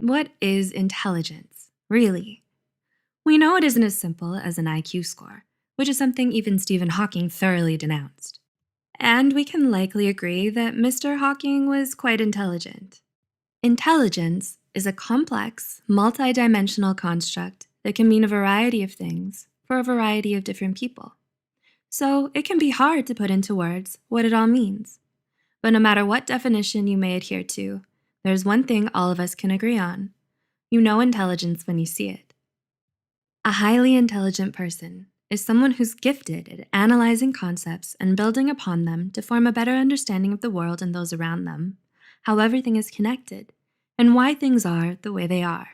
What is intelligence, really? We know it isn't as simple as an IQ score, which is something even Stephen Hawking thoroughly denounced. And we can likely agree that Mr. Hawking was quite intelligent. Intelligence is a complex, multidimensional construct that can mean a variety of things for a variety of different people. So it can be hard to put into words what it all means. But no matter what definition you may adhere to, there's one thing all of us can agree on. You know intelligence when you see it. A highly intelligent person is someone who's gifted at analyzing concepts and building upon them to form a better understanding of the world and those around them, how everything is connected, and why things are the way they are.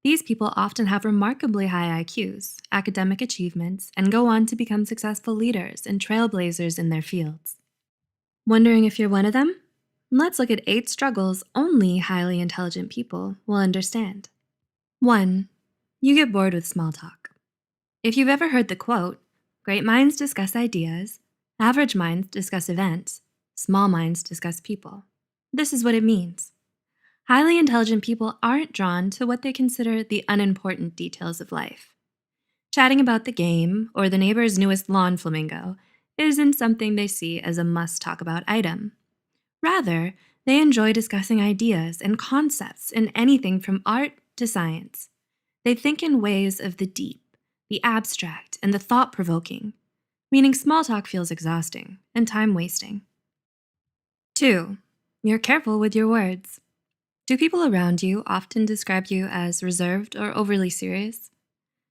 These people often have remarkably high IQs, academic achievements, and go on to become successful leaders and trailblazers in their fields. Wondering if you're one of them? Let's look at 8 struggles only highly intelligent people will understand. 1. You get bored with small talk. If you've ever heard the quote, "Great minds discuss ideas, average minds discuss events, small minds discuss people," this is what it means. Highly intelligent people aren't drawn to what they consider the unimportant details of life. Chatting about the game or the neighbor's newest lawn flamingo isn't something they see as a must-talk-about item. Rather, they enjoy discussing ideas and concepts in anything from art to science. They think in ways of the deep, the abstract, and the thought-provoking, meaning small talk feels exhausting and time-wasting. 2. You're careful with your words. Do people around you often describe you as reserved or overly serious?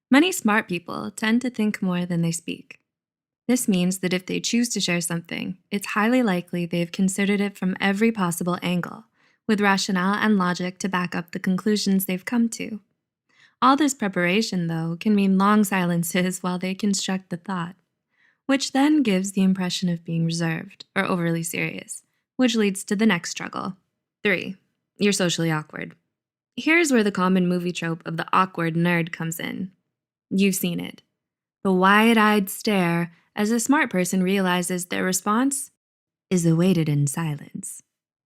Many smart people tend to think more than they speak. This means that if they choose to share something, it's highly likely they've considered it from every possible angle, with rationale and logic to back up the conclusions they've come to. All this preparation, though, can mean long silences while they construct the thought, which then gives the impression of being reserved or overly serious, which leads to the next struggle. 3. You're socially awkward. Here's where the common movie trope of the awkward nerd comes in. You've seen it. The wide-eyed stare as a smart person realizes their response is awaited in silence,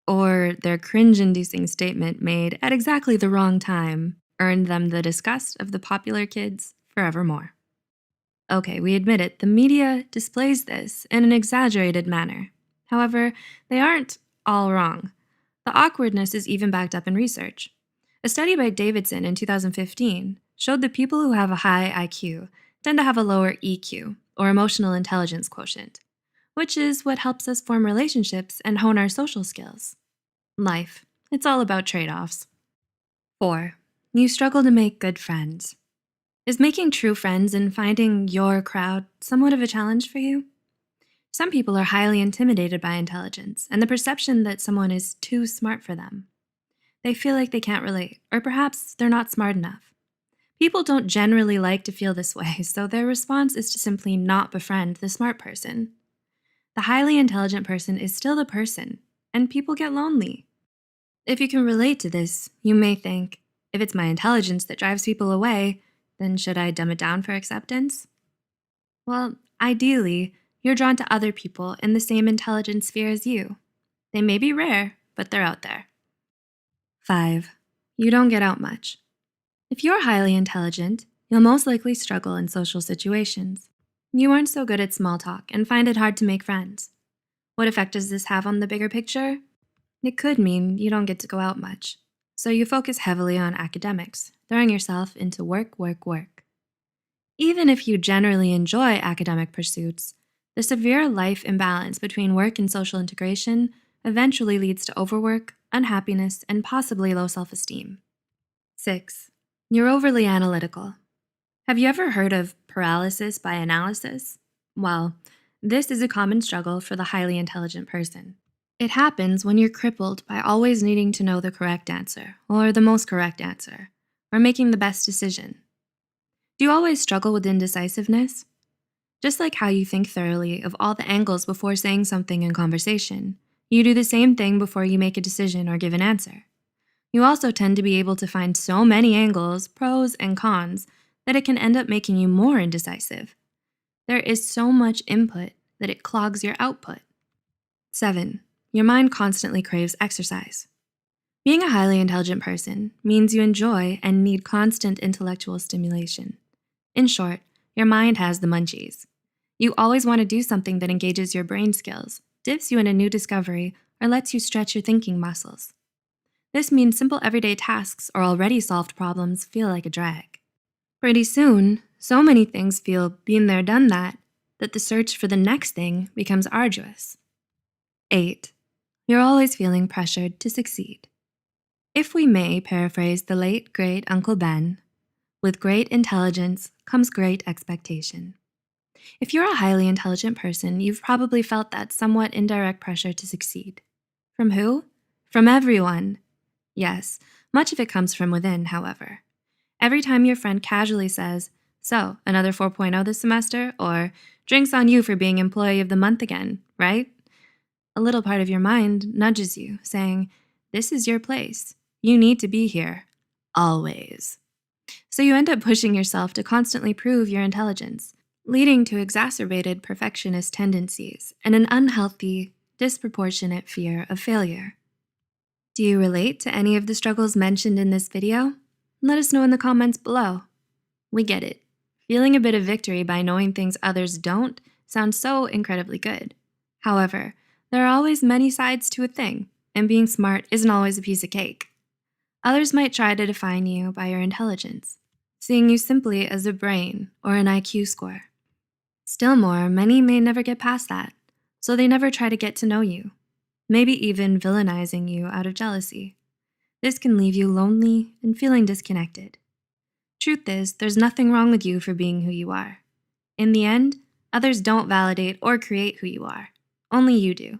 or their cringe-inducing statement made at exactly the wrong time earned them the disgust of the popular kids forevermore. Okay, we admit it, the media displays this in an exaggerated manner. However, they aren't all wrong. The awkwardness is even backed up in research. A study by Davidson in 2015 showed that people who have a high IQ tend to have a lower EQ, or emotional intelligence quotient, which is what helps us form relationships and hone our social skills. Life, it's all about trade-offs. 4. You struggle to make good friends. Is making true friends and finding your crowd somewhat of a challenge for you? Some people are highly intimidated by intelligence and the perception that someone is too smart for them. They feel like they can't relate, or perhaps they're not smart enough. People don't generally like to feel this way, so their response is to simply not befriend the smart person. The highly intelligent person is still the person, and people get lonely. If you can relate to this, you may think, if it's my intelligence that drives people away, then should I dumb it down for acceptance? Well, ideally, you're drawn to other people in the same intelligence sphere as you. They may be rare, but they're out there. 5. You don't get out much. If you're highly intelligent, you'll most likely struggle in social situations. You aren't so good at small talk and find it hard to make friends. What effect does this have on the bigger picture? It could mean you don't get to go out much, so you focus heavily on academics, throwing yourself into work, work, work. Even if you generally enjoy academic pursuits, the severe life imbalance between work and social integration eventually leads to overwork, unhappiness, and possibly low self-esteem. 6. You're overly analytical. Have you ever heard of paralysis by analysis? Well, this is a common struggle for the highly intelligent person. It happens when you're crippled by always needing to know the correct answer, or the most correct answer, or making the best decision. Do you always struggle with indecisiveness? Just like how you think thoroughly of all the angles before saying something in conversation, you do the same thing before you make a decision or give an answer. You also tend to be able to find so many angles, pros and cons, that it can end up making you more indecisive. There is so much input that it clogs your output. 7. Your mind constantly craves exercise. Being a highly intelligent person means you enjoy and need constant intellectual stimulation. In short, your mind has the munchies. You always want to do something that engages your brain skills, dips you in a new discovery, or lets you stretch your thinking muscles. This means simple everyday tasks or already solved problems feel like a drag. Pretty soon, so many things feel been there, done that the search for the next thing becomes arduous. 8. You're always feeling pressured to succeed. If we may paraphrase the late, great Uncle Ben, with great intelligence comes great expectation. If you're a highly intelligent person, you've probably felt that somewhat indirect pressure to succeed. From who? From everyone. Yes, much of it comes from within, however. Every time your friend casually says, "So, another 4.0 this semester?" or "Drinks on you for being Employee of the Month again, right?" a little part of your mind nudges you, saying, "This is your place. You need to be here. Always." So you end up pushing yourself to constantly prove your intelligence, leading to exacerbated perfectionist tendencies and an unhealthy, disproportionate fear of failure. Do you relate to any of the struggles mentioned in this video? Let us know in the comments below. We get it. Feeling a bit of victory by knowing things others don't sounds so incredibly good. However, there are always many sides to a thing, and being smart isn't always a piece of cake. Others might try to define you by your intelligence, seeing you simply as a brain or an IQ score. Still more, many may never get past that, so they never try to get to know you, maybe even villainizing you out of jealousy. This can leave you lonely and feeling disconnected. Truth is, there's nothing wrong with you for being who you are. In the end, others don't validate or create who you are. Only you do.